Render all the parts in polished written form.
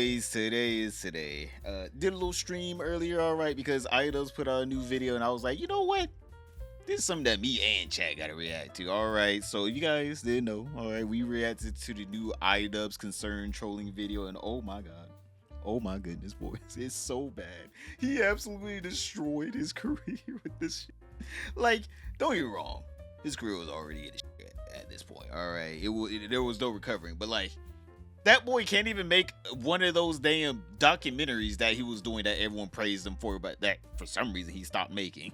boys, today is today. Did a little stream earlier, alright, because Idubbbz put out a new video and I was like, you know what? This is something that me and Chad gotta react to. Alright, so you guys didn't know. Alright, we reacted to the new Idubbbz concern trolling video and oh my god. Oh my goodness, boys. It's so bad. He absolutely destroyed his career with this shit. Like, don't get me wrong. His career was already in the shit at this point. Alright. There was no recovering. But like, that boy can't even make one of those damn documentaries that he was doing that everyone praised him for, but that for some reason he stopped making.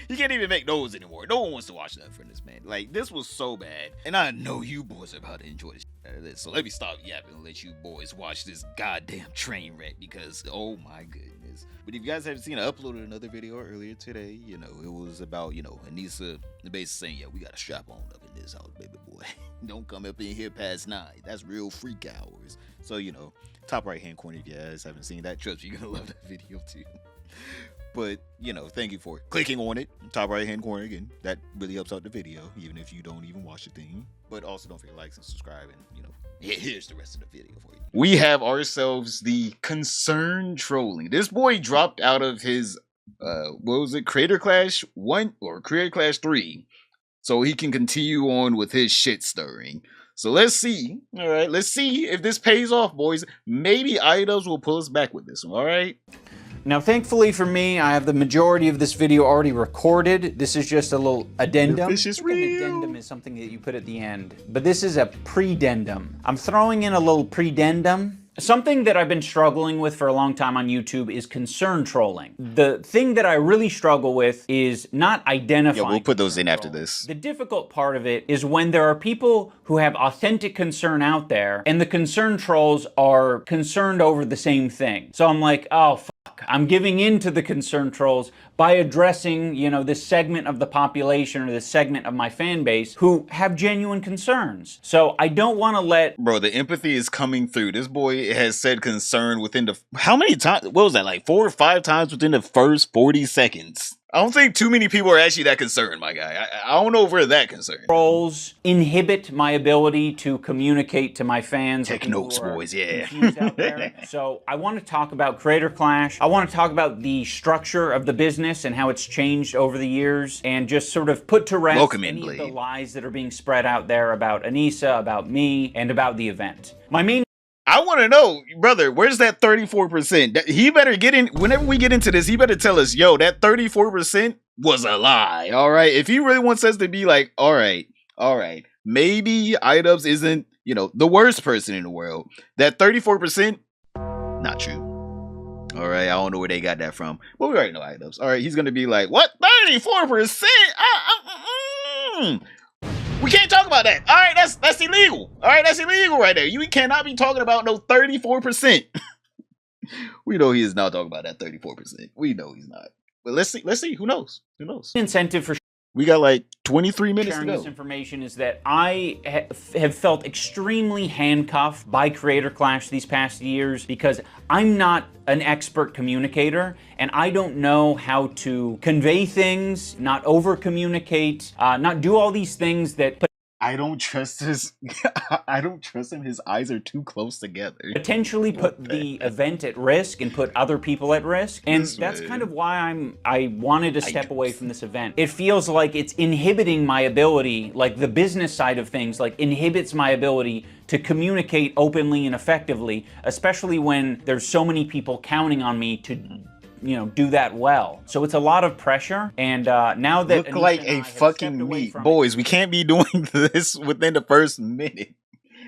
He can't even make those anymore. No one wants to watch that from this man. Like, this was so bad. And I know you boys are about to enjoy the shit out of this. So let me stop yapping and let you boys watch this goddamn train wreck because, oh my goodness. But if you guys haven't seen, I uploaded another video earlier today. You know, it was about, you know, Anissa basically saying, yeah, we got to strap on up in this house, baby boy. Don't come up in here past 9. That's real freak hours. So, you know, top right hand corner, if you guys haven't seen that, trust me, you're going to love that video too. But, you know, thank you for clicking on it. Top right hand corner again. That really helps out the video, even if you don't even watch the thing. But also don't forget to like and subscribe and, you know, here's the rest of the video for you. We have ourselves the concern trolling. This boy dropped out of his, what was it, Creator Clash 1 or Creator Clash 3. So he can continue on with his shit stirring. So let's see. All right, let's see if this pays off, boys. Maybe Idubbbz will pull us back with this one, all right? Now, thankfully for me, I have the majority of this video already recorded. This is just a little addendum. This is real. An addendum is something that you put at the end, but this is a predendum. I'm throwing in a little predendum. Something that I've been struggling with for a long time on YouTube is concern trolling. The thing that I really struggle with is not identifying. Yeah, we'll put those in after this. The difficult part of it is when there are people who have authentic concern out there and the concern trolls are concerned over the same thing. So I'm like, oh, fuck. I'm giving in to the concern trolls by addressing, you know, this segment of the population or this segment of my fan base who have genuine concerns. So I don't want to let... Bro, the empathy is coming through. This boy has said concern within the... How many times? What was that? Like 4 or 5 times within the first 40 seconds. I don't think too many people are actually that concerned, my guy. I don't know if we're that concerned. Trolls inhibit my ability to communicate to my fans. Take notes, boys, yeah. Out there. So I want to talk about Creator Clash. I want to talk about the structure of the business and how it's changed over the years and just sort of put to rest any of the lies that are being spread out there about Anissa, about me, and about the event. My main... I want to know, brother, where's that 34%? He better get in, whenever we get into this, he better tell us, yo, that 34% was a lie, all right? If he really wants us to be like, all right, maybe Idubbbz isn't, you know, the worst person in the world. That 34%, not true. All right, I don't know where they got that from, but we already know Idubbbz. All right, he's going to be like, what, 34%? We can't talk about that. All right, that's illegal. All right, that's illegal right there. You cannot be talking about no 34%. We know he is not talking about that 34%. We know he's not. But let's see. Let's see. Who knows? Who knows? Incentive for we got like 23 minutes to go. This information is that I have felt extremely handcuffed by Creator Clash these past years because I'm not an expert communicator and I don't know how to convey things, not over communicate, not do all these things that I don't trust his I don't trust him. His eyes are too close together. Potentially put the event at risk and put other people at risk. And that's kind of why I wanted to step away from this event. It feels like it's inhibiting my ability, like the business side of things, like inhibits my ability to communicate openly and effectively, especially when there's so many people counting on me to, you know, do that well. So it's a lot of pressure, and now that look like a fucking meat, boys, we can't be doing this within the first minute.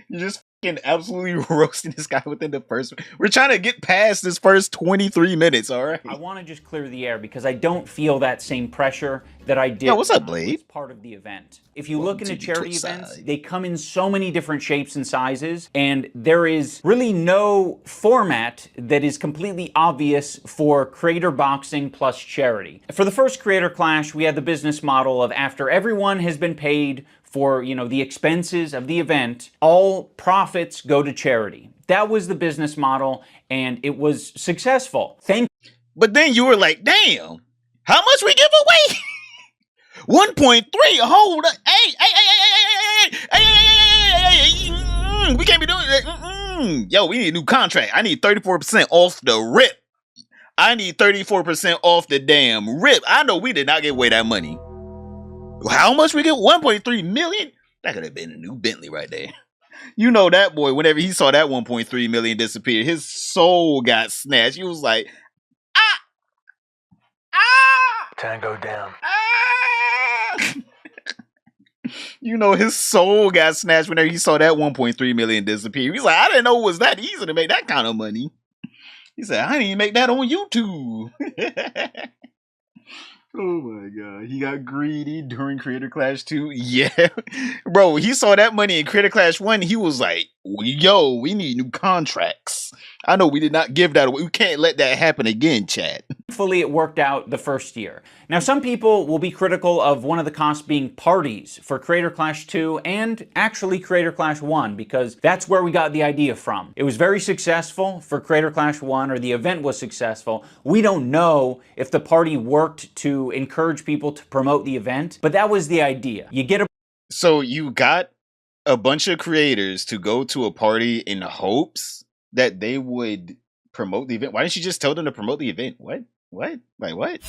You're just fucking absolutely roasting this guy within the first. We're trying to get past this first 23 minutes, all right? I want to just clear the air because I don't feel that same pressure that I did. Yeah, what's up, Blade? As part of the event. If you look into charity events, they come in so many different shapes and sizes, and there is really no format that is completely obvious for creator boxing plus charity. For the first Creator Clash, we had the business model of after everyone has been paid for, you know, the expenses of the event, all profits go to charity. That was the business model, and it was successful. But then you were like, damn, how much we give away? 1.3, hold up. Hey, we can't be doing that. Yo, we need a new contract. I need 34% off the rip. I need 34% off the damn rip. I know we did not give away that money. How much we get? 1.3 million? That could have been a new Bentley right there. You know that boy, whenever he saw that 1.3 million disappear, his soul got snatched. He was like, Tango down. You know, his soul got snatched whenever he saw that 1.3 million disappear. He's like, I didn't know it was that easy to make that kind of money. He said, I didn't even make that on YouTube. Oh my god, he got greedy during Creator Clash 2. Yeah, bro, he saw that money in Creator Clash 1. He was like, yo, we need new contracts. I know we did not give that away. We can't let that happen again, chat. Hopefully it worked out the first year. Now, some people will be critical of one of the costs being parties for Creator Clash 2 and actually Creator Clash 1, because that's where we got the idea from. It was very successful for Creator Clash 1, or the event was successful. We don't know if the party worked to encourage people to promote the event, but that was the idea. You get a... So you got a bunch of creators to go to a party in hopes that they would promote the event. Why didn't you just tell them to promote the event? What? Like what?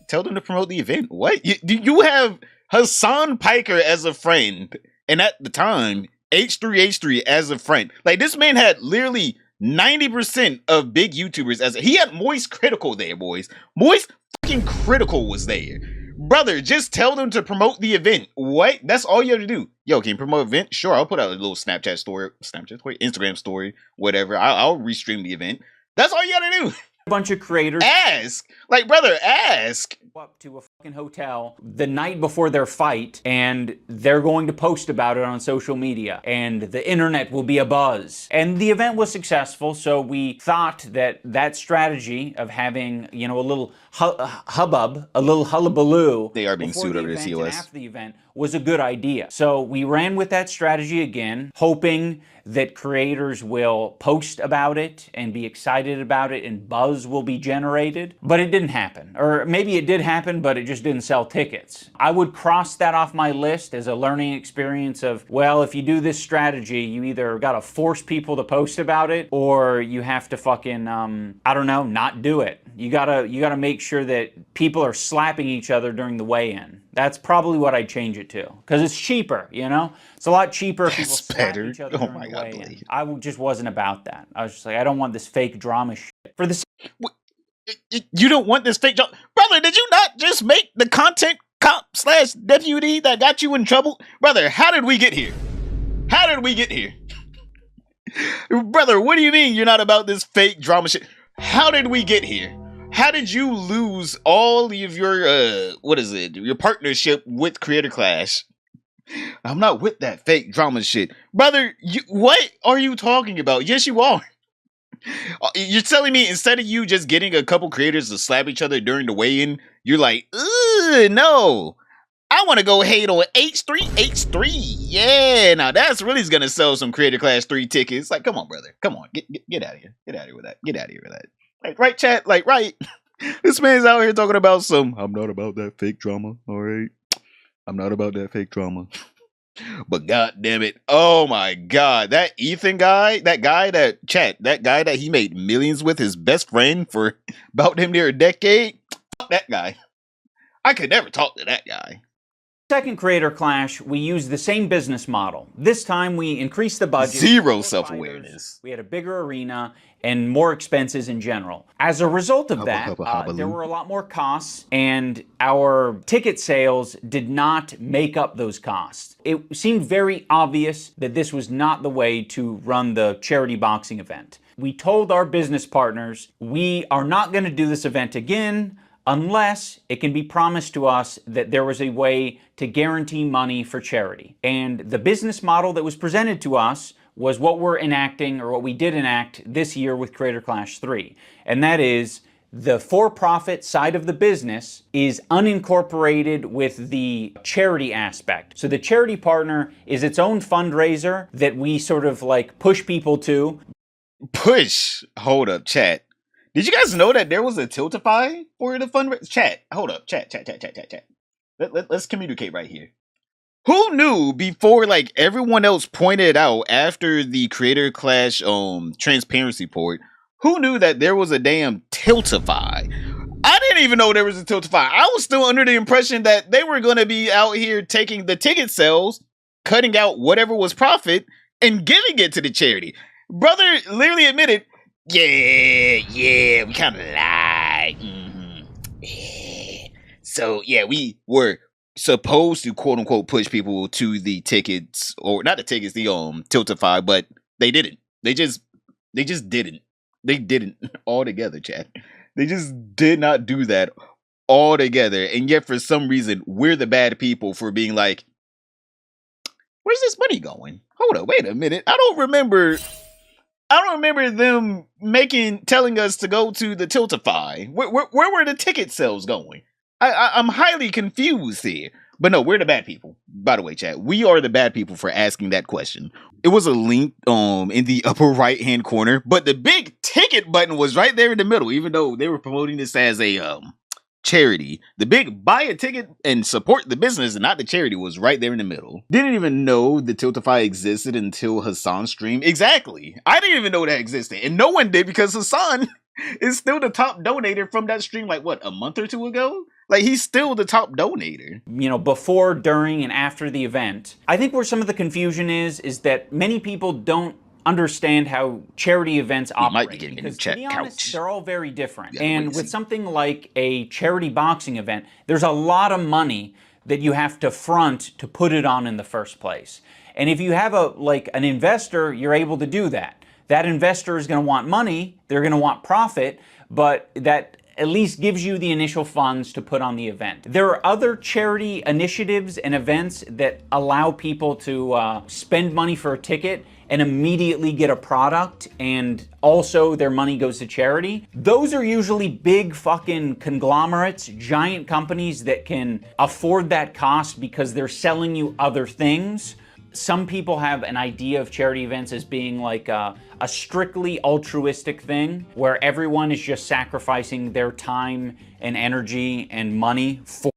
Tell them to promote the event. What? You have Hassan Piker as a friend, and at the time, H3H3 as a friend. Like, this man had literally 90% of big YouTubers as he had Moist Critical there, boys. Moist fucking Critical was there. Brother, just tell them to promote the event. What? That's all you have to do. Yo, can you promote event? Sure, I'll put out a little Snapchat story, Instagram story, whatever. I'll restream the event. That's all you gotta do. Bunch of creators ask, like, brother, ask up to a fucking hotel the night before their fight, and they're going to post about it on social media, and the internet will be abuzz. And the event was successful, so we thought that that strategy of having, you know, a little hubbub, a little hullabaloo, they are being sued over the COS after the event, was a good idea. So we ran with that strategy again, hoping that creators will post about it and be excited about it and buzz will be generated. But it didn't happen. Or maybe it did happen, but it just didn't sell tickets. I would cross that off my list as a learning experience of, well, if you do this strategy, you either gotta force people to post about it, or you have to fucking, I don't know, not do it. You gotta make sure that people are slapping each other during the weigh-in. That's probably what I'd change it to, because it's cheaper, you know? It's a lot cheaper if people slap each other during the weigh-in. I just wasn't about that. I was just like, I don't want this fake drama shit. For the... You don't want this fake drama? Brother, did you not just make the content cop/deputy that got you in trouble? Brother, how did we get here? How did we get here? Brother, what do you mean you're not about this fake drama shit? How did we get here? How did you lose all of your, your partnership with Creator Clash? I'm not with that fake drama shit. Brother, what are you talking about? Yes, you are. You're telling me instead of you just getting a couple creators to slap each other during the weigh-in, you're like, no. I want to go hate on H3H3. Yeah, now that's really going to sell some Creator Clash 3 tickets. Like, come on, brother. Come on. Get out of here. Get out of here with that. Get out of here with that. Like, right, chat? Like, right. This man's out here talking about some, I'm not about that fake drama, all right? I'm not about that fake drama. But god damn it. Oh my god. That Ethan guy, that guy that he made millions with, his best friend for about him near a decade. Fuck that guy. I could never talk to that guy. Second Creator Clash, we used the same business model. This time we increased the budget. Zero self-awareness. We had a bigger arena and more expenses in general. As a result of that, there were a lot more costs, and our ticket sales did not make up those costs. It seemed very obvious that this was not the way to run the charity boxing event. We told our business partners, we are not going to do this event again unless it can be promised to us that there was a way to guarantee money for charity. And the business model that was presented to us was what we're enacting, or what we did enact this year with Creator Clash 3. And that is, the for-profit side of the business is unincorporated with the charity aspect. So the charity partner is its own fundraiser that we sort of like push people to. Push? Hold up, chat. Did you guys know that there was a Tiltify for the fundraiser? Chat, hold up. Chat. Let's communicate right here. Who knew before like everyone else pointed out after the Creator Clash transparency report? Who knew that there was a damn Tiltify? I didn't even know there was a Tiltify. I was still under the impression that they were going to be out here taking the ticket sales, cutting out whatever was profit, and giving it to the charity. Brother literally admitted, yeah, we kind of lied. Yeah. So, yeah, we were supposed to, quote unquote, push people to the tickets, or not the tickets, the Tiltify, but they didn't. They just didn't. They didn't altogether, chat. They just did not do that altogether. And yet, for some reason, we're the bad people for being like, where's this money going? Hold up, wait a minute. I don't remember them telling us to go to the Tiltify. Where were the ticket sales going? I'm highly confused here. But no, we're the bad people. By the way, chat, we are the bad people for asking that question. It was a link in the upper right hand corner, but the big ticket button was right there in the middle, even though they were promoting this as a charity. The big buy a ticket and support the business and not the charity was right there in the middle. Didn't even know the Tiltify existed until Hassan's stream. Exactly. I didn't even know that existed. And no one did because Hassan is still the top donator from that stream like, what, a month or two ago? Like, he's still the top donator. You know, before, during, and after the event. I think where some of the confusion is that many people don't understand how charity events operate. Might be getting a new to be honest, couch. They're all very different. And with something like a charity boxing event, there's a lot of money that you have to front to put it on in the first place. And if you have an investor, you're able to do that. That investor is going to want money, they're going to want profit, but that at least gives you the initial funds to put on the event. There are other charity initiatives and events that allow people to spend money for a ticket and immediately get a product, and also their money goes to charity. Those are usually big fucking conglomerates, giant companies that can afford that cost because they're selling you other things. Some people have an idea of charity events as being like a strictly altruistic thing where everyone is just sacrificing their time and energy and money for.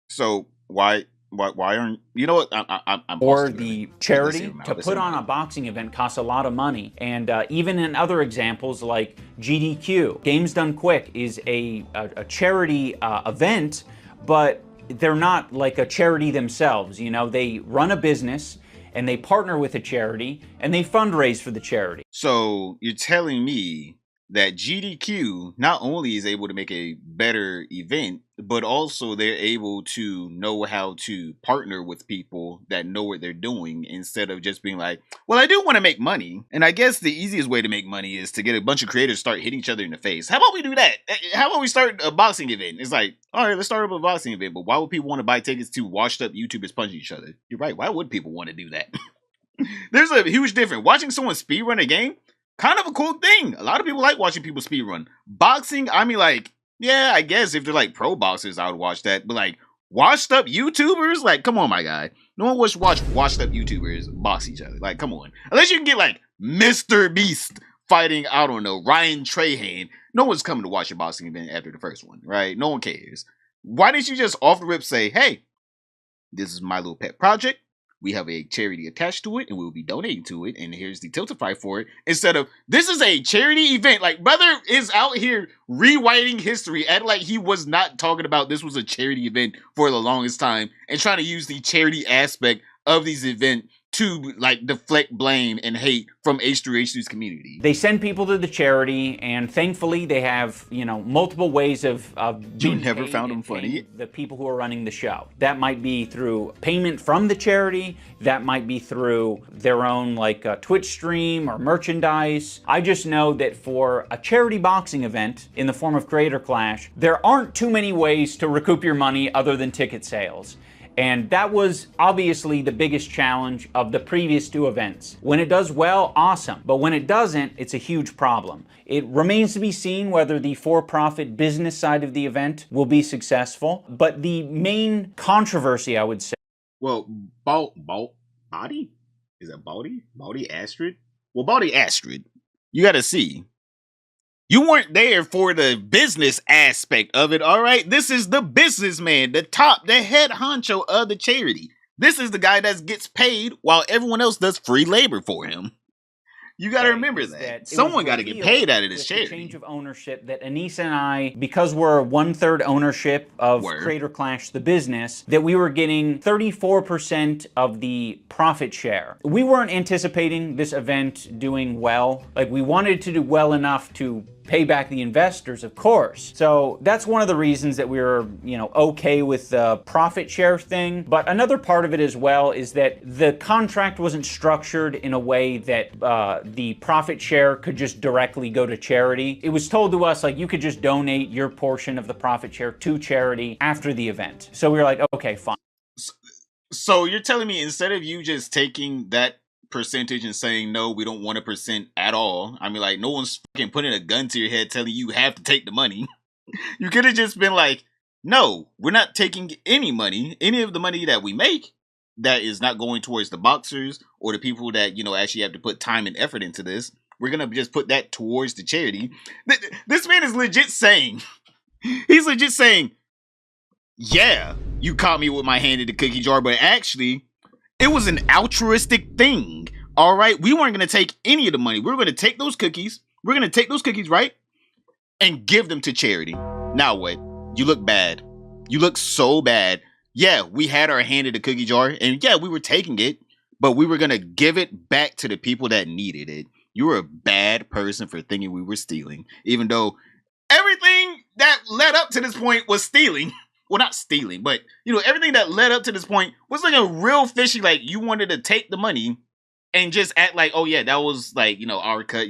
So why aren't, you know what? I'm or the charity to put on a boxing event costs a lot of money. And even in other examples like GDQ, Games Done Quick is a charity event, but they're not like a charity themselves. You know, they run a business and they partner with a charity and they fundraise for the charity. So you're telling me that GDQ not only is able to make a better event, but also they're able to know how to partner with people that know what they're doing instead of just being like, well, I do want to make money. And I guess the easiest way to make money is to get a bunch of creators start hitting each other in the face. How about we do that? How about we start a boxing event? It's like, all right, let's start up a boxing event. But why would people want to buy tickets to washed up YouTubers punching each other? You're right. Why would people want to do that? There's a huge difference. Watching someone speedrun a game, kind of a cool thing. A lot of people like watching people speedrun. Boxing, I mean, like, yeah, I guess if they're like pro boxers, I would watch that. But like, washed up YouTubers? Like, come on, my guy. No one wants to watch washed up YouTubers box each other. Like, come on. Unless you can get like Mr. Beast fighting, I don't know, Ryan Trahan. No one's coming to watch a boxing event after the first one, right? No one cares. Why didn't you just off the rip say, hey, this is my little pet project. We have a charity attached to it and we'll be donating to it. And here's the Tiltify for it. Instead of, this is a charity event. Like, brother is out here rewriting history. Acting like he was not talking about this was a charity event for the longest time. And trying to use the charity aspect of these events to like deflect blame and hate from H3H2's community. They send people to the charity, and thankfully they have, you know, multiple ways of you never found them funny. The people who are running the show. That might be through payment from the charity. That might be through their own like Twitch stream or merchandise. I just know that for a charity boxing event in the form of Creator Clash, there aren't too many ways to recoup your money other than ticket sales. And that was obviously the biggest challenge of the previous two events. When it does well, awesome. But when it doesn't, it's a huge problem. It remains to be seen whether the for-profit business side of the event will be successful. But the main controversy, I would say. Well, Body? Is it Baldy? Baldy Astrid? Well, Baldy Astrid, you gotta see. You weren't there for the business aspect of it, all right? This is the businessman, the head honcho of the charity. This is the guy that gets paid while everyone else does free labor for him. You got to remember that. Someone got to get paid out of this charity. The change of ownership that Anissa and I, because we're 1/3 ownership of Creator Clash, the business, that we were getting 34% of the profit share. We weren't anticipating this event doing well. Like, we wanted to do well enough to pay back the investors, of course. So that's one of the reasons that we were, okay with the profit share thing. But another part of it as well is that the contract wasn't structured in a way that the profit share could just directly go to charity. It was told to us, like, you could just donate your portion of the profit share to charity after the event. So we were like, okay, fine. So you're telling me instead of you just taking that percentage and saying, no, we don't want a percent at all. I mean, like, no one's fucking putting a gun to your head telling you have to take the money. You could have just been like, no, we're not taking any money, any of the money that we make that is not going towards the boxers or the people that, actually have to put time and effort into this. We're going to just put that towards the charity. This man is legit saying, he's legit saying, yeah, you caught me with my hand in the cookie jar, but actually, it was an altruistic thing, all right? We weren't going to take any of the money. We were going to take those cookies. We're going to take those cookies, right? And give them to charity. Now what? You look bad. You look so bad. Yeah, we had our hand in the cookie jar, and yeah, we were taking it, but we were going to give it back to the people that needed it. You were a bad person for thinking we were stealing, even though everything that led up to this point was stealing. Well, not stealing, but, everything that led up to this point was like a real fishy, like, you wanted to take the money and just act like, oh, yeah, that was, like, our cut,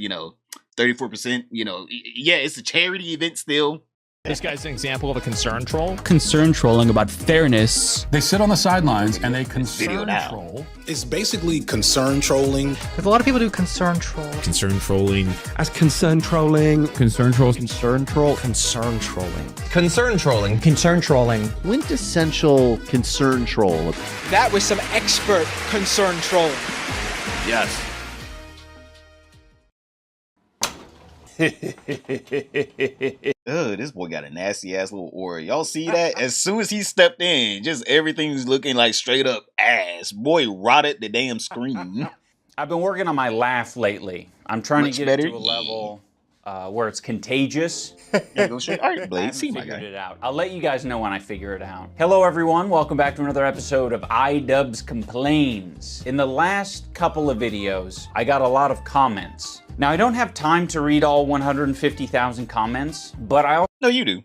34%, yeah, it's a charity event still. This guy's an example of a concern troll. Concern trolling about fairness. They sit on the sidelines and they concern troll. It's basically concern trolling. There's a lot of people do concern troll. Concern trolling. As concern trolling. Concern trolls. Concern troll. Concern trolling. Concern trolling. Concern trolling. Quintessential concern troll. That was some expert concern trolling. Yes. This boy got a nasty ass little aura. Y'all see that? As soon as he stepped in, just everything's looking like straight up ass. Boy rotted the damn screen. I've been working on my laugh lately. I'm trying to get it to a level where it's contagious. Yeah, go straight. All right, Blade, see my figured guy. it out. I'll let you guys know when I figure it out. Hello, everyone. Welcome back to another episode of Idubbbz Complains. In the last couple of videos, I got a lot of comments. Now, I don't have time to read all 150,000 comments, but I also... No, you do.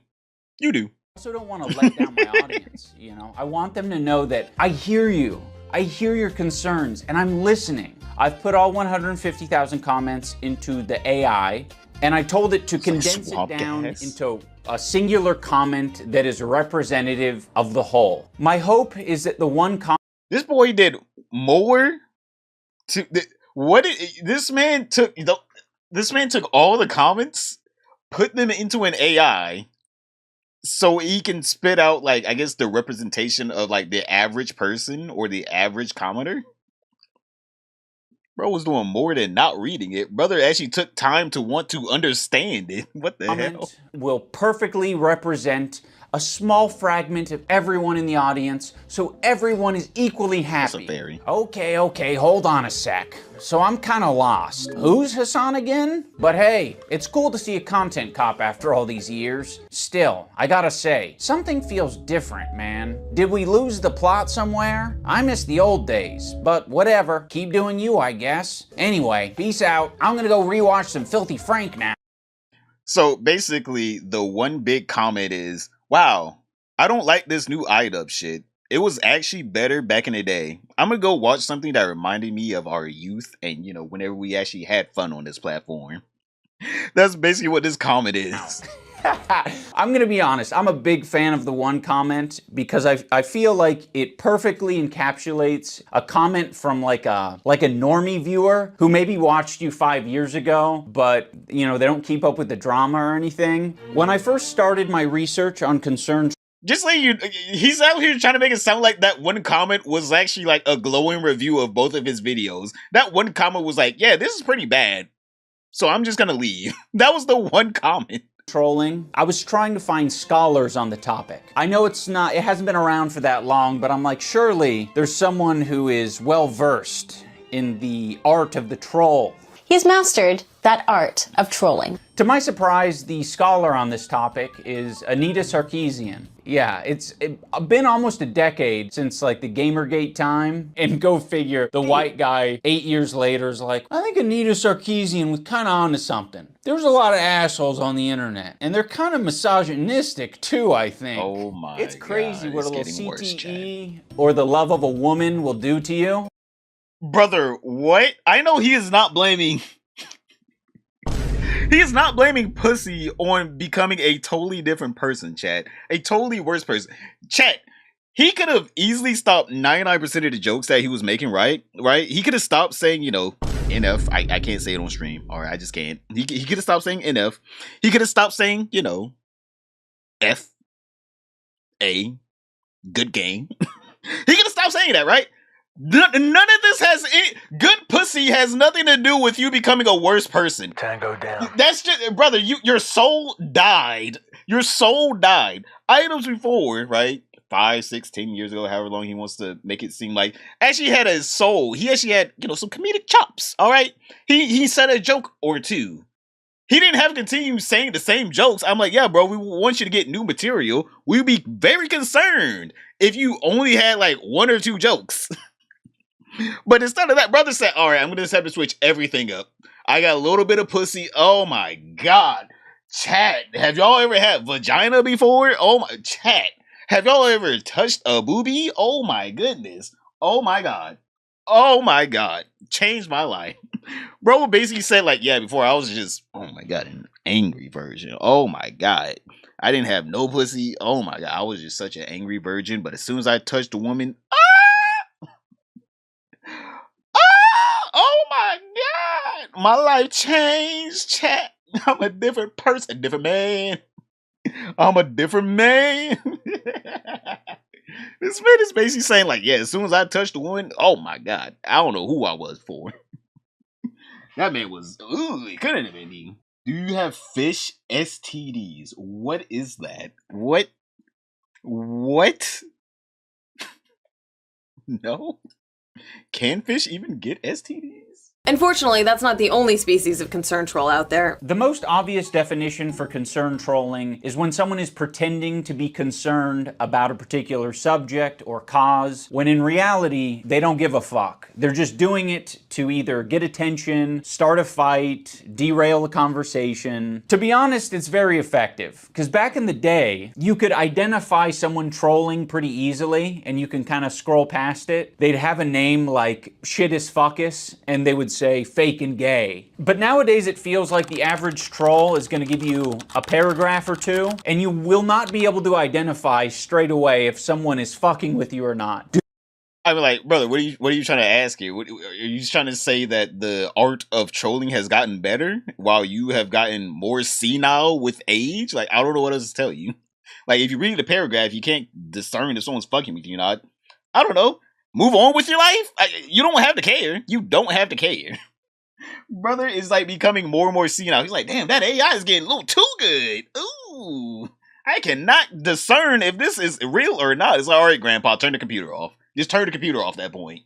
You do. Also don't want to let down my audience, I want them to know that I hear you. I hear your concerns, and I'm listening. I've put all 150,000 comments into the AI, and I told it to condense it down into a singular comment that is representative of the whole. My hope is that the one comment... This boy did more to... This man took all the comments, put them into an AI, so he can spit out, like, I guess the representation of, like, the average person or the average commenter. Bro was doing more than not reading it. Brother actually took time to want to understand it. What the hell? Will perfectly represent a small fragment of everyone in the audience, so everyone is equally happy. That's a fairy. Okay, hold on a sec. So I'm kind of lost. Who's Hassan again? But hey, it's cool to see a content cop after all these years. Still, I gotta say, something feels different, man. Did we lose the plot somewhere? I miss the old days, but whatever. Keep doing you, I guess. Anyway, peace out. I'm gonna go rewatch some Filthy Frank now. So basically, the one big comment is, wow, I don't like this new Idubbbz shit. It was actually better back in the day. I'm gonna go watch something that reminded me of our youth and, whenever we actually had fun on this platform. That's basically what this comment is. I'm gonna be honest, I'm a big fan of the one comment because I feel like it perfectly encapsulates a comment from like a normie viewer who maybe watched you 5 years ago, but they don't keep up with the drama or anything. When I first started my research on concern, just like he's out here trying to make it sound like that one comment was actually like a glowing review of both of his videos. That one comment was like, yeah, this is pretty bad, so I'm just gonna leave. That was the one comment. trolling. I was trying to find scholars on the topic. I know it hasn't been around for that long, but I'm like, surely there's someone who is well versed in the art of the troll. He's mastered that art of trolling. To my surprise, the scholar on this topic is Anita Sarkeesian. Yeah, it's been almost a decade since like the Gamergate time, and go figure, the white guy 8 years later is like, I think Anita Sarkeesian was kind of onto something. There's a lot of assholes on the internet, and they're kind of misogynistic too, I think. Oh my It's crazy God, what a it's little getting CTE worse, or the love of a woman will do to you. Brother, what? I know he is not blaming... He is not blaming pussy on becoming a totally different person, chat. A totally worse person. Chat, he could have easily stopped 99% of the jokes that he was making, right? He could have stopped saying, you know, NF. I can't say it on stream. All right, I just can't. He could have stopped saying NF. He could have stopped saying, you know, F, A, good game. He could have stopped saying that, right? None of this has any... Good pussy has nothing to do with you becoming a worse person. Tango down. That's just... Brother, your soul died. Your soul died. Items before, right? 5, 6, 10 years ago, however long he wants to make it seem like, actually had a soul. He actually had, you know, some comedic chops, all right? He said a joke or two. He didn't have to continue saying the same jokes. I'm like, yeah, bro, we want you to get new material. We'd be very concerned if you only had like 1 or 2 jokes. But instead of that, brother said, all right, I'm going to just have to switch everything up. I got a little bit of pussy. Oh my God. Chat, have y'all ever had vagina before? Oh my, chat. Have y'all ever touched a boobie? Oh my goodness. Oh my God. Oh my God. Changed my life. Bro basically said like, yeah, before I was just, oh my God, an angry virgin. Oh my God. I didn't have no pussy. Oh my God. I was just such an angry virgin. But as soon as I touched a woman, oh my God, my life changed, chat. I'm a different person, a different man. I'm a different man. This man is basically saying like, yeah, as soon as I touched a woman, oh my God, I don't know who I was for. That man was, ooh, it couldn't have been me. Do you have fish STDs? What is that? What? No? Can fish even get STDs? Unfortunately, that's not the only species of concern troll out there. The most obvious definition for concern trolling is when someone is pretending to be concerned about a particular subject or cause, when in reality, they don't give a fuck. They're just doing it to either get attention, start a fight, derail a conversation. To be honest, it's very effective, because back in the day, you could identify someone trolling pretty easily, and you can kind of scroll past it. They'd have a name like Shit is Fuckus, and they would say fake and gay. But nowadays it feels like the average troll is going to give you a paragraph or two, and you will not be able to identify straight away if someone is fucking with you or not. I mean, like, brother, what are you trying to ask here? Are you trying to say that the art of trolling has gotten better while you have gotten more senile with age? Like, I don't know what else to tell you. Like, if you read the paragraph, you can't discern if someone's fucking with you or not. I don't know. Move on with your life. You don't have to care. You don't have to care. Brother is like becoming more and more senile. He's like, damn, that AI is getting a little too good. Ooh, I cannot discern if this is real or not. It's like, all right, grandpa, turn the computer off. Just turn the computer off at that point.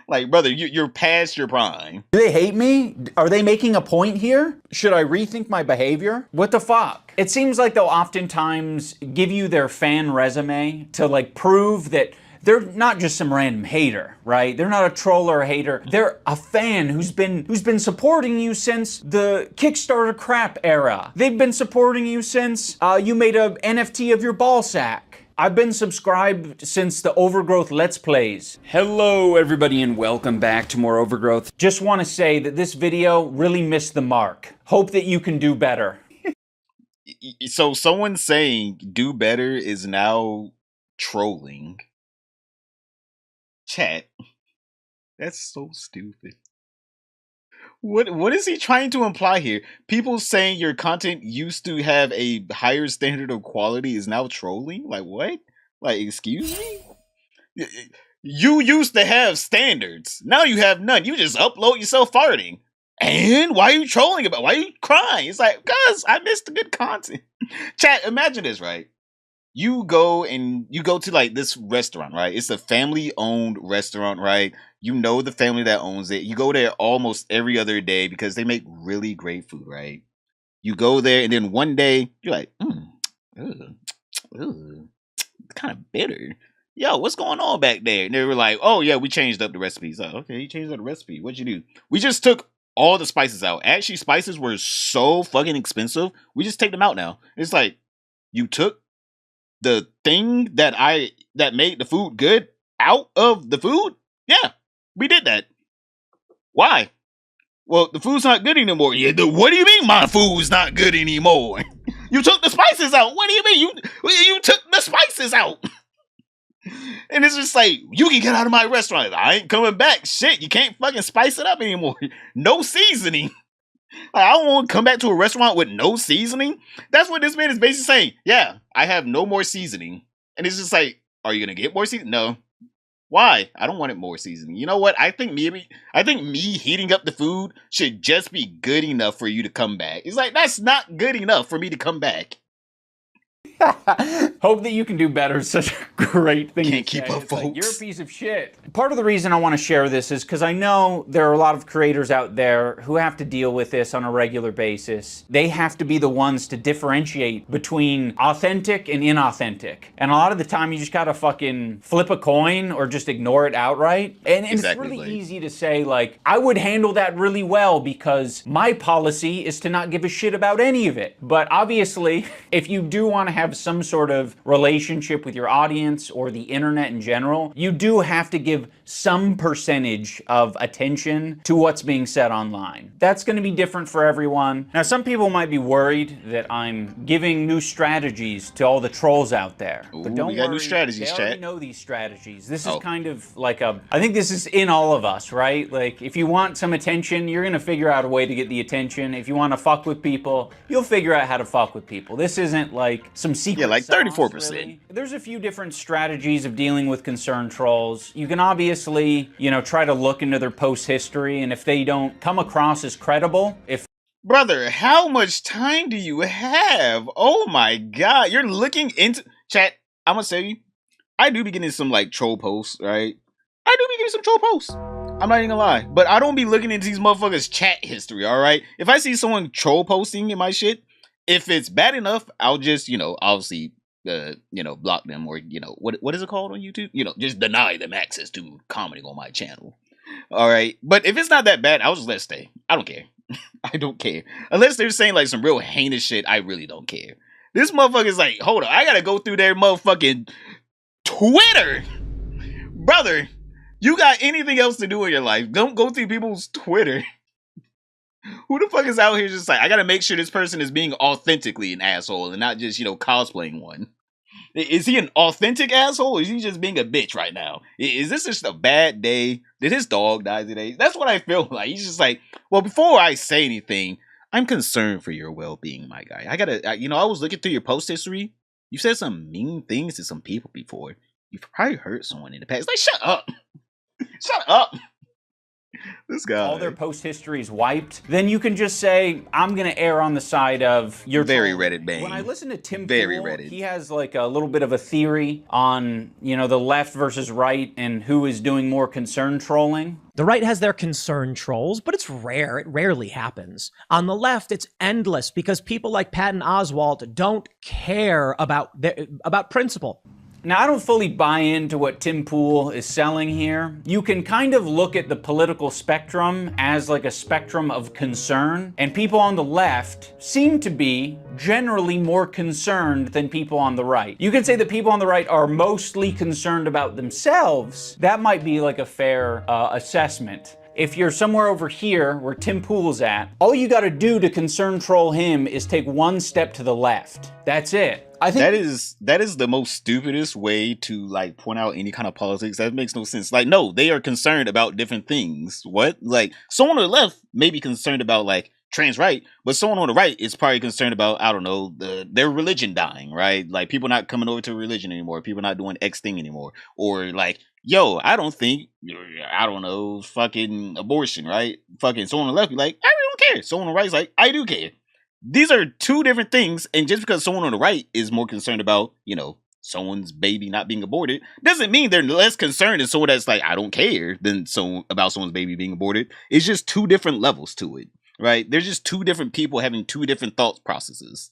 Like, brother, you're past your prime. Do they hate me? Are they making a point here? Should I rethink my behavior? What the fuck? It seems like they'll oftentimes give you their fan resume to like prove that they're not just some random hater, right? They're not a troll or a hater. They're a fan who's been supporting you since the Kickstarter crap era. They've been supporting you since you made a NFT of your ball sack. I've been subscribed since the Overgrowth Let's Plays. Hello everybody and welcome back to more Overgrowth. Just want to say that this video really missed the mark. Hope that you can do better. So someone saying do better is now trolling. Chat. That's so stupid. What is he trying to imply here? People saying your content used to have a higher standard of quality is now trolling? Like what? Like, excuse me? You used to have standards. Now you have none. You just upload yourself farting. And why are you trolling about? Why are you crying? It's like, cause I missed the good content. Chat, imagine this, right? You go to like this restaurant, right? It's a family-owned restaurant, right? You know the family that owns it. You go there almost every other day because they make really great food, right? You go there, and then one day you're like, kind of bitter. Yo, what's going on back there? And they were like, oh yeah, we changed up the recipes. Oh, okay, you changed up the recipe. What'd you do? We just took all the spices out. Actually, spices were so fucking expensive. We just take them out now. It's like, you took the thing that made the food good out of the food? Yeah, we did that. Why? Well, the food's not good anymore. Yeah, what do you mean my food's not good anymore? You took the spices out. What do you mean? You took the spices out. And it's just like, you can get out of my restaurant. I ain't coming back. Shit, you can't fucking spice it up anymore. No seasoning. Like, I don't want to come back to a restaurant with no seasoning. That's what this man is basically saying. Yeah, I have no more seasoning. And it's just like, are you going to get more seasoning? No. Why? I don't want it more seasoning. You know what? I think me heating up the food should just be good enough for you to come back. It's like, that's not good enough for me to come back. Hope that you can do better. Such a great thing. Can't keep up, folks. Like, you're a piece of shit. Part of the reason I want to share this is because I know there are a lot of creators out there who have to deal with this on a regular basis. They have to be the ones to differentiate between authentic and inauthentic. And a lot of the time, you just gotta fucking flip a coin or just ignore it outright. And exactly, it's really easy to say, like, I would handle that really well because my policy is to not give a shit about any of it. But obviously, if you do want to have some sort of relationship with your audience or the internet in general, you do have to give some percentage of attention to what's being said online. That's going to be different for everyone. Now, some people might be worried that I'm giving new strategies to all the trolls out there. Ooh, but don't we got worry, new strategies, they already chat. know these strategies. This is kind of like I think this is in all of us, right? Like, if you want some attention, you're going to figure out a way to get the attention. If you want to fuck with people, you'll figure out how to fuck with people. This isn't like some secret. Yeah, like 34%. Really. There's a few different strategies of dealing with concerned trolls. You can obviously, try to look into their post history, and if they don't come across as credible, Brother, how much time do you have? Oh my god, you're looking into chat. I'm gonna tell you, I do be getting some like troll posts, right? I do be getting some troll posts. I'm not even gonna lie, but I don't be looking into these motherfuckers' chat history. All right, if I see someone troll posting in my shit, if it's bad enough, I'll just obviously block them, or what is it called on YouTube? Just deny them access to commenting on my channel. All right, but if it's not that bad, I'll just let it stay. I don't care. I don't care. Unless they're saying like some real heinous shit, I really don't care. This motherfucker's like, hold on, I gotta go through their motherfucking Twitter. Brother, you got anything else to do in your life? Don't go through people's Twitter. Who the fuck is out here just like, I gotta make sure this person is being authentically an asshole and not just, cosplaying one? Is he an authentic asshole, or is he just being a bitch right now? Is this just a bad day? Did his dog die today? That's what I feel like. He's just like, well, before I say anything, I'm concerned for your well-being, my guy. I was looking through your post history. You said some mean things to some people before. You've probably hurt someone in the past. Like, shut up. Shut up. This guy. All their post history is wiped. Then you can just say, I'm going to err on the side of your very Reddit bang. When I listen to Tim very Pool, Reddit. He has like a little bit of a theory on, the left versus right and who is doing more concern trolling. The right has their concern trolls, but it's rare. It rarely happens. On the left, it's endless because people like Patton Oswalt don't care about principle. Now, I don't fully buy into what Tim Pool is selling here. You can kind of look at the political spectrum as like a spectrum of concern, and people on the left seem to be generally more concerned than people on the right. You can say that people on the right are mostly concerned about themselves. That might be like a fair assessment. If you're somewhere over here where Tim Pool's at, all you gotta do to concern troll him is take one step to the left. That's it. I think that is the most stupidest way to like point out any kind of politics. That makes no sense. Like, no, they are concerned about different things. What? Like, someone on the left may be concerned about like trans right, but someone on the right is probably concerned about, I don't know, their religion dying, right? Like people not coming over to religion anymore, people not doing X thing anymore, or like, yo, I don't think, I don't know, fucking abortion, right? Fucking someone on the left be like, I really don't care. Someone on the right is like, I do care. These are two different things, and just because someone on the right is more concerned about, you know, someone's baby not being aborted, doesn't mean they're less concerned than someone that's like, I don't care, than about someone's baby being aborted. It's just two different levels to it, right? They're just two different people having two different thought processes.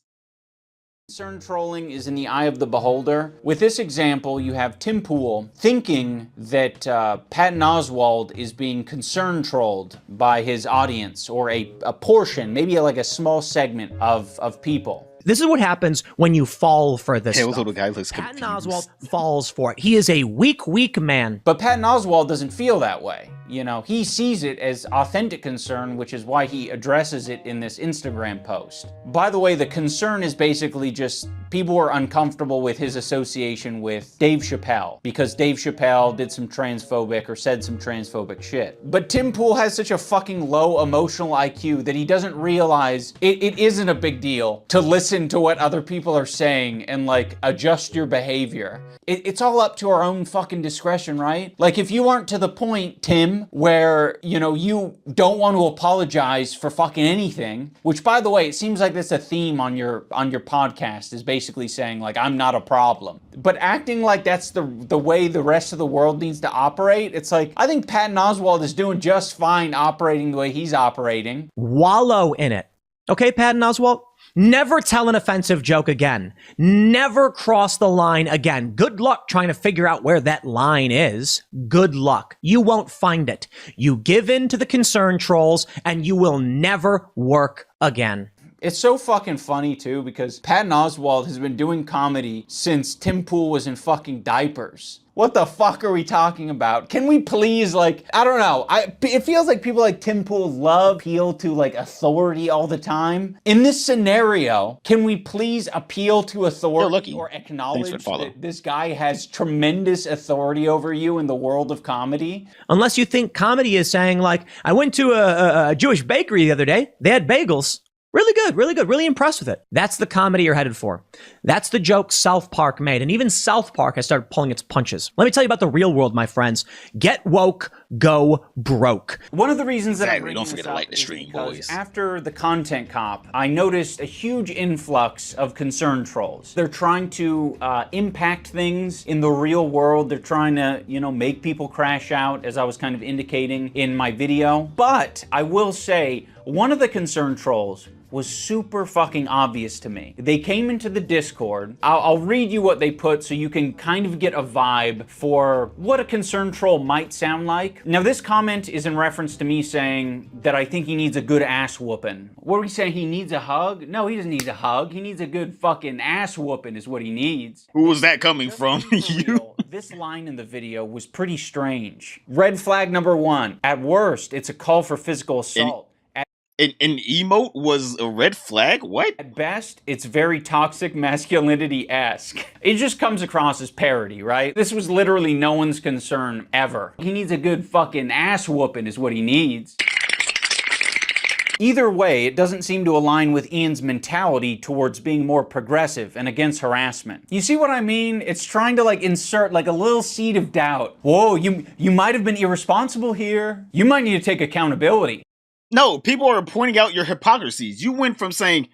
Concern trolling is in the eye of the beholder. With this example, you have Tim Pool thinking that Patton Oswalt is being concern trolled by his audience, or a portion, maybe like a small segment of people. This is what happens when you fall for this stuff. Little guy looks Patton confused. Oswalt falls for it. He is a weak man. But Patton Oswalt doesn't feel that way. You know, he sees it as authentic concern, which is why he addresses it in this Instagram post. By the way, the concern is basically just people are uncomfortable with his association with Dave Chappelle, because Dave Chappelle did some transphobic or said some transphobic shit. But Tim Pool has such a fucking low emotional IQ that he doesn't realize it isn't a big deal to listen to what other people are saying and like adjust your behavior. It's all up to our own fucking discretion, right? Like if you aren't to the point, Tim, where, you know, you don't want to apologize for fucking anything, which by the way, it seems like that's a theme on your podcast, is basically saying like, I'm not a problem. But acting like that's the way the rest of the world needs to operate, it's like, I think Patton Oswalt is doing just fine operating the way he's operating. Wallow in it. Okay, Patton Oswalt? Never tell an offensive joke again. Never cross the line again. Good luck trying to figure out where that line is. Good luck. You won't find it. You give in to the concern trolls and you will never work again. It's so fucking funny too, because Patton Oswalt has been doing comedy since Tim Pool was in fucking diapers. What the fuck are we talking about? Can we please, like, I don't know. It feels like people like Tim Pool love appeal to like authority all the time. In this scenario, can we please appeal to authority or acknowledge that this guy has tremendous authority over you in the world of comedy? Unless you think comedy is saying like, I went to a Jewish bakery the other day. They had bagels. Really good, really impressed with it. That's the comedy you're headed for. That's the joke South Park made. And even South Park has started pulling its punches. Let me tell you about the real world, my friends. Get woke, go broke. One of the reasons that I don't forget to like the stream, boys. After the content cop, I noticed a huge influx of concern trolls. They're trying to impact things in the real world. They're trying to, you know, make people crash out, as I was kind of indicating in my video. But I will say, one of the concern trolls was super fucking obvious to me. They came into the Discord. I'll read you what they put so you can kind of get a vibe for what a concern troll might sound like. Now, this comment is in reference to me saying that I think he needs a good ass whooping. What are we saying? He needs a hug? No, he doesn't need a hug. He needs a good fucking ass whooping is what he needs. Who was that coming from? You? This line in the video was pretty strange. Red flag number 1. At worst, it's a call for physical assault. An emote was a red flag? What? At best, it's very toxic masculinity-esque. It just comes across as parody, right? This was literally no one's concern ever. He needs a good fucking ass whooping is what he needs. Either way, it doesn't seem to align with Ian's mentality towards being more progressive and against harassment. You see what I mean? It's trying to like insert like a little seed of doubt. Whoa, you might have been irresponsible here. You might need to take accountability. No, people are pointing out your hypocrisies. You went from saying,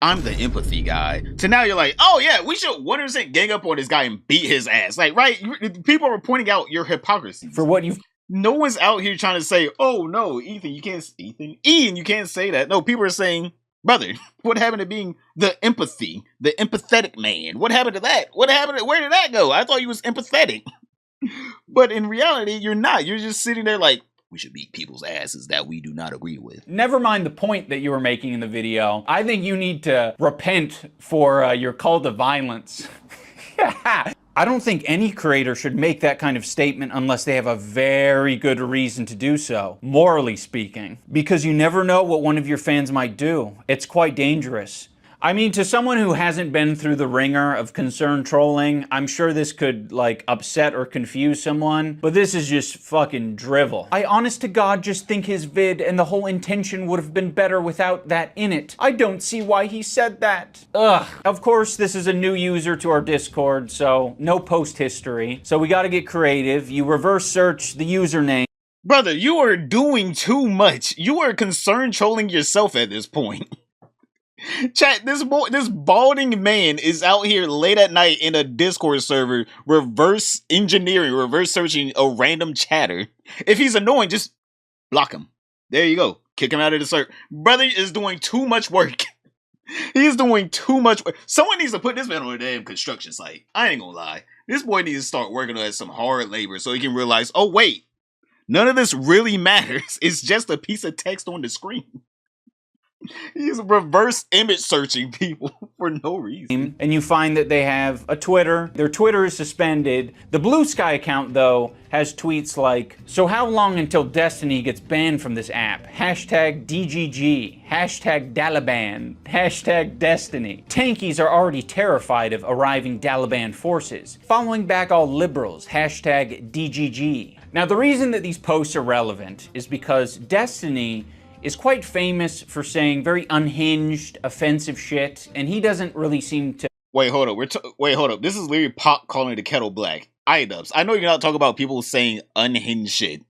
I'm the empathy guy, to now you're like, oh yeah, we should 100% gang up on this guy and beat his ass. Like, right? People are pointing out your hypocrisies. For what you've... No one's out here trying to say, oh no, Ian, you can't say that. No, people are saying, brother, what happened to being the empathy, the empathetic man? What happened to that? Where did that go? I thought you was empathetic. But in reality, you're not. You're just sitting there like, we should beat people's asses that we do not agree with. Never mind the point that you were making in the video. I think you need to repent for your call to violence. I don't think any creator should make that kind of statement unless they have a very good reason to do so, morally speaking. Because you never know what one of your fans might do. It's quite dangerous. I mean, to someone who hasn't been through the ringer of concern trolling, I'm sure this could, like, upset or confuse someone, but this is just fucking drivel. I honest to God just think his vid and the whole intention would have been better without that in it. I don't see why he said that. Ugh. Of course, this is a new user to our Discord, so no post history. So we gotta get creative. You reverse search the username. Brother, you are doing too much. You are concern trolling yourself at this point. Chat, this balding man is out here late at night in a Discord server reverse searching a random chatter. If he's annoying, just block him. There you go. Kick him out of the server. Brother is doing too much work. He's doing too much work. Someone needs to put this man on a damn construction site. I ain't gonna lie. This boy needs to start working on some hard labor so he can realize, oh wait, none of this really matters. It's just a piece of text on the screen. He's reverse image searching people for no reason. And you find that they have a Twitter. Their Twitter is suspended. The Blue Sky account, though, has tweets like, so how long until Destiny gets banned from this app? Hashtag DGG. Hashtag Dalaban. Hashtag Destiny. Tankies are already terrified of arriving Dalaban forces. Following back all liberals. Hashtag DGG. Now, the reason that these posts are relevant is because Destiny is quite famous for saying very unhinged, offensive shit, and he doesn't really seem to... Wait, hold up. Wait, hold up. This is literally Pop calling the kettle black. Idubbbz, I know you're not talking about people saying unhinged shit.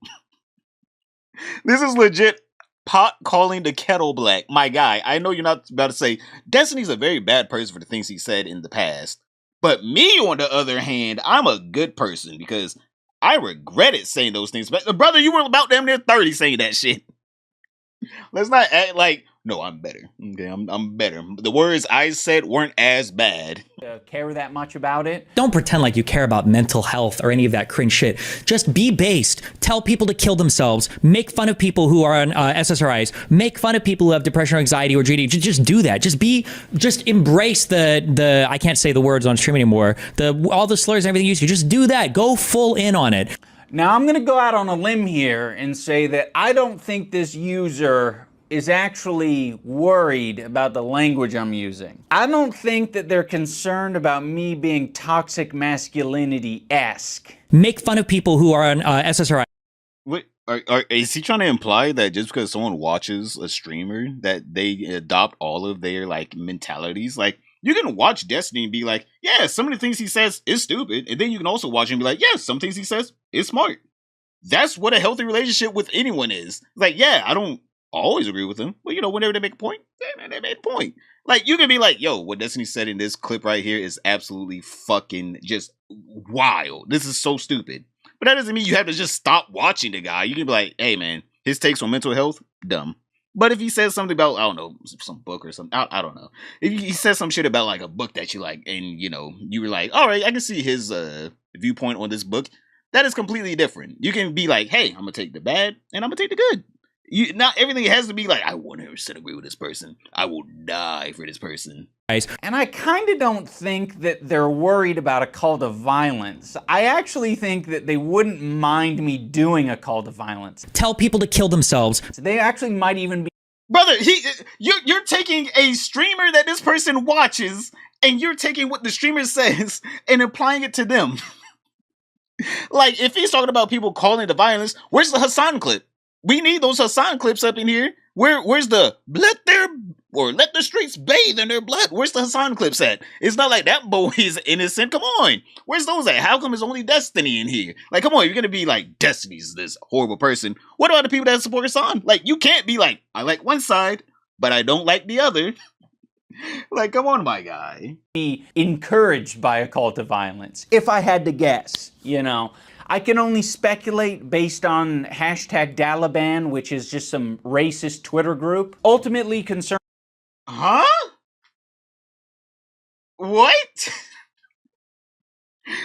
This is legit Pop calling the kettle black. My guy, I know you're not about to say, Destiny's a very bad person for the things he said in the past. But me, on the other hand, I'm a good person because I regretted saying those things. But brother, you were about damn near 30 saying that shit. Let's not act like, no, I'm better. Okay, I'm better. The words I said weren't as bad. Care that much about it. Don't pretend like you care about mental health or any of that cringe shit. Just be based. Tell people to kill themselves. Make fun of people who are on SSRIs. Make fun of people who have depression or anxiety or GD. Just do that. Just embrace the I can't say the words on stream anymore. All the slurs and everything you use. Just do that. Go full in on it. Now, I'm going to go out on a limb here and say that I don't think this user is actually worried about the language I'm using. I don't think that they're concerned about me being toxic masculinity-esque. Make fun of people who are on SSRI. Wait, is he trying to imply that just because someone watches a streamer that they adopt all of their like mentalities? Like, you can watch Destiny and be like, yeah, some of the things he says is stupid. And then you can also watch him and be like, yeah, some things he says is smart. That's what a healthy relationship with anyone is. Like, yeah, I don't always agree with them. Well, you know, whenever they make a point, they made a point. Like, you can be like, yo, what Destiny said in this clip right here is absolutely fucking just wild. This is so stupid. But that doesn't mean you have to just stop watching the guy. You can be like, hey, man, his takes on mental health, dumb. But if he says something about, I don't know, some book or something, I don't know. If he says some shit about like a book that you like, and you know, you were like, all right, I can see his viewpoint on this book. That is completely different. You can be like, hey, I'm gonna take the bad and I'm gonna take the good. Not everything has to be like, I 100% agree with this person. I will die for this person. And I kind of don't think that they're worried about a call to violence. I actually think that they wouldn't mind me doing a call to violence. Tell people to kill themselves. They actually might even be... Brother, you're taking a streamer that this person watches, and you're taking what the streamer says and applying it to them. Like, if he's talking about people calling to violence, where's the Hassan clip? We need those Hassan clips up in here. Where's the let the streets bathe in their blood? Where's the Hassan clips at? It's not like that boy is innocent. Come on. Where's those at? How come it's only Destiny in here? Like, come on, you're gonna be like, Destiny's this horrible person. What about the people that support Hassan? Like, you can't be like, I like one side, but I don't like the other. Like, come on, my guy. Be encouraged by a call to violence, if I had to guess, you know. I can only speculate based on hashtag Dalaban, which is just some racist Twitter group. Ultimately concerned... Huh? What?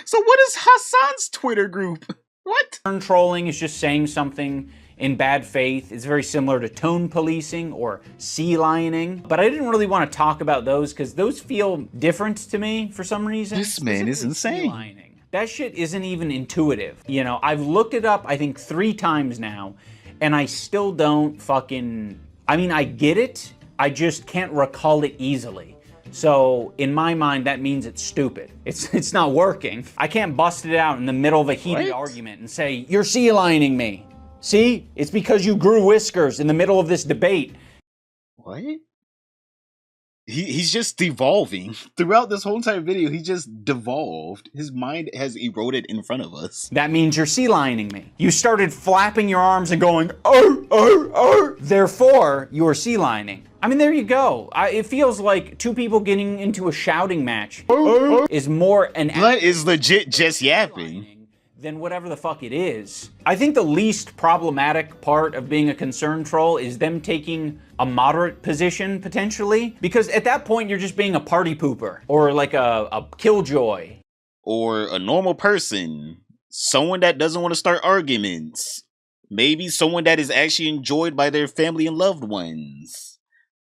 So what is Hassan's Twitter group? What? Trolling is just saying something in bad faith. It's very similar to tone policing or sea lioning. But I didn't really want to talk about those because those feel different to me for some reason. This man is insane. That shit isn't even intuitive. You know, I've looked it up, I think 3 times now, and I still don't fucking... I mean, I get it, I just can't recall it easily. So in my mind, that means it's stupid. It's not working. I can't bust it out in the middle of a heated argument and say, you're sea lining me. See, it's because you grew whiskers in the middle of this debate. What? He's just devolving. Throughout this whole entire video, he just devolved. His mind has eroded in front of us. That means you're sea lining me. You started flapping your arms and going, oh, oh, oh. Therefore, you're sea lining. I mean, there you go. It feels like two people getting into a shouting match is more an Blood is legit just yapping than whatever the fuck it is. I think the least problematic part of being a concern troll is them taking a moderate position, potentially, because at that point you're just being a party pooper, or like a killjoy. Or a normal person. Someone that doesn't want to start arguments. Maybe someone that is actually enjoyed by their family and loved ones.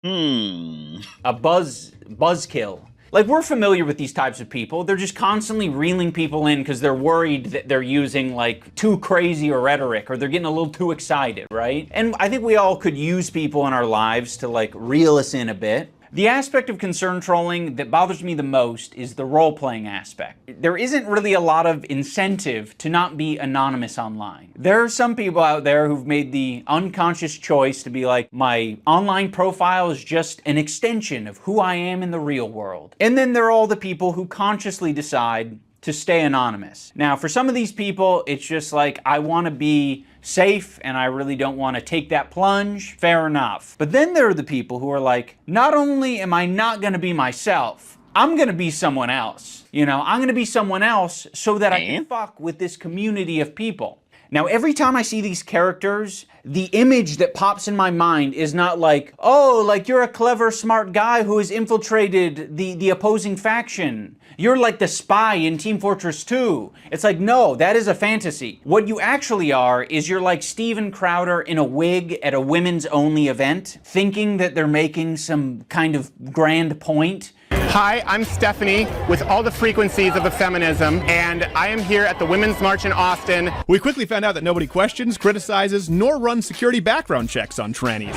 A buzzkill. Like, we're familiar with these types of people. They're just constantly reeling people in because they're worried that they're using, like, too crazy a rhetoric, or they're getting a little too excited, right? And I think we all could use people in our lives to, like, reel us in a bit. The aspect of concern trolling that bothers me the most is the role-playing aspect. There isn't really a lot of incentive to not be anonymous online. There are some people out there who've made the unconscious choice to be like, my online profile is just an extension of who I am in the real world. And then there are all the people who consciously decide to stay anonymous. Now, for some of these people, it's just like, I want to be safe and I really don't want to take that plunge. Fair enough. But then there are the people who are like, not only am I not going to be myself, I'm going to be someone else. You know, I'm going to be someone else so that I can fuck with this community of people. Now, every time I see these characters, the image that pops in my mind is not like, oh, like you're a clever, smart guy who has infiltrated the opposing faction. You're like the spy in Team Fortress 2. It's like, no, that is a fantasy. What you actually are is you're like Steven Crowder in a wig at a women's only event, thinking that they're making some kind of grand point. Hi, I'm Stephanie with all the frequencies of the feminism, and I am here at the Women's March in Austin. We quickly found out that nobody questions, criticizes, nor runs security background checks on trannies.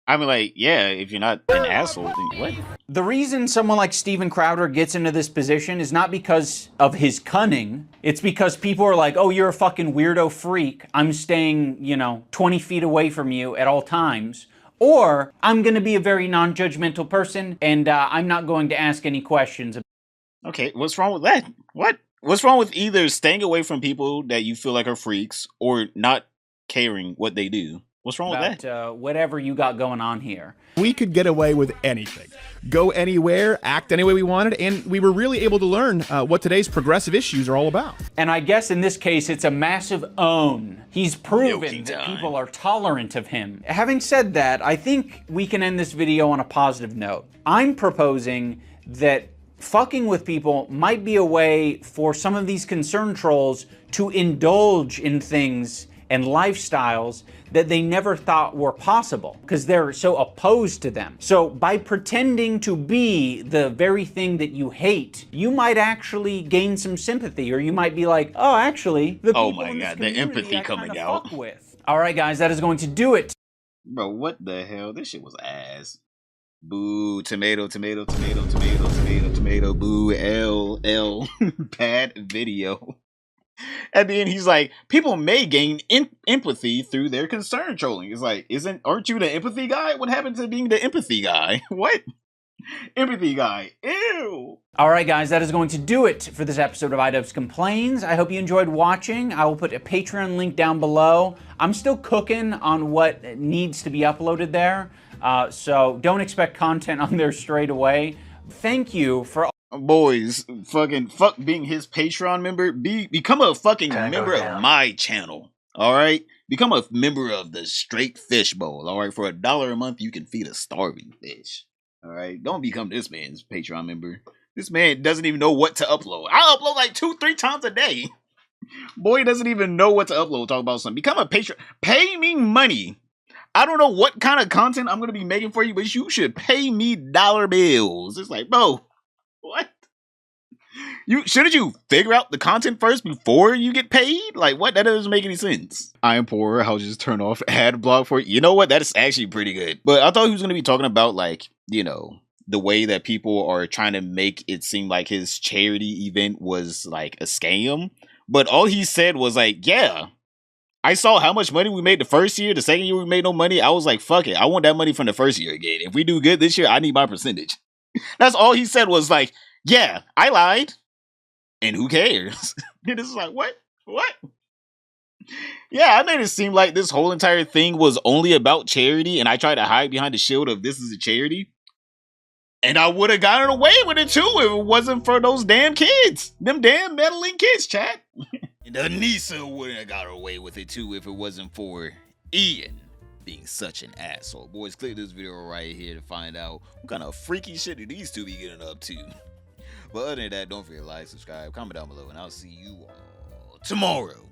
I mean, like, yeah, if you're not an asshole, then what? The reason someone like Steven Crowder gets into this position is not because of his cunning. It's because people are like, oh, you're a fucking weirdo freak. I'm staying, 20 feet away from you at all times. Or I'm going to be a very non-judgmental person and I'm not going to ask any questions. Okay, what's wrong with that? What? What's wrong with either staying away from people that you feel like are freaks or not caring what they do? What's wrong with that? Whatever you got going on here. We could get away with anything. Go anywhere, act any way we wanted, and we were really able to learn what today's progressive issues are all about. And I guess in this case, it's a massive own. He's proven that people are tolerant of him. Having said that, I think we can end this video on a positive note. I'm proposing that fucking with people might be a way for some of these concern trolls to indulge in things and lifestyles that they never thought were possible because they're so opposed to them. So by pretending to be the very thing that you hate, you might actually gain some sympathy, or you might be like, oh, actually, the people in this community the empathy I coming kinda out. fuck with. All right, guys, that is going to do it. Bro, what the hell? This shit was ass. Boo, tomato, tomato, tomato, tomato, tomato, tomato, boo, L, bad video. At the end, he's like, people may gain empathy through their concern trolling. It's like, aren't you the empathy guy? What happened to being the empathy guy? What? Empathy guy. Ew. All right, guys, that is going to do it for this episode of Idubbbz Complains. I hope you enjoyed watching. I will put a Patreon link down below. I'm still cooking on what needs to be uploaded there, so don't expect content on there straight away. Thank you for boys, fuck being his Patreon member. Become a fucking member of my channel. All right, become a member of the Straight Fish Bowl. All right, for $1 a month, you can feed a starving fish. All right, don't become this man's Patreon member. This man doesn't even know what to upload. I upload like 2-3 times a day. Boy doesn't even know what to upload. Talk about something. Become a patron. Pay me money. I don't know what kind of content I'm gonna be making for you, but you should pay me dollar bills. It's like, bro. What? Shouldn't you figure out the content first before you get paid? Like, what? That doesn't make any sense. I am poor. I'll just turn off ad block for you. You know what? That is actually pretty good. But I thought he was going to be talking about, like, the way that people are trying to make it seem like his charity event was like a scam. But all he said was like, yeah, I saw how much money we made the first year. The second year we made no money. I was like, fuck it. I want that money from the first year again. If we do good this year, I need my percentage. That's all he said was like, yeah, I lied. And who cares? And it's like, what? What? Yeah, I made it seem like this whole entire thing was only about charity, and I tried to hide behind the shield of this is a charity. And I would have gotten away with it too if it wasn't for those damn kids. Them damn meddling kids, chat. And Anissa wouldn't have got away with it too if it wasn't for Ian being such an asshole. Boys, click this video right here to find out what kind of freaky shit do these two be getting up to. But other than that, don't forget to like, subscribe, comment down below, and I'll see you all tomorrow.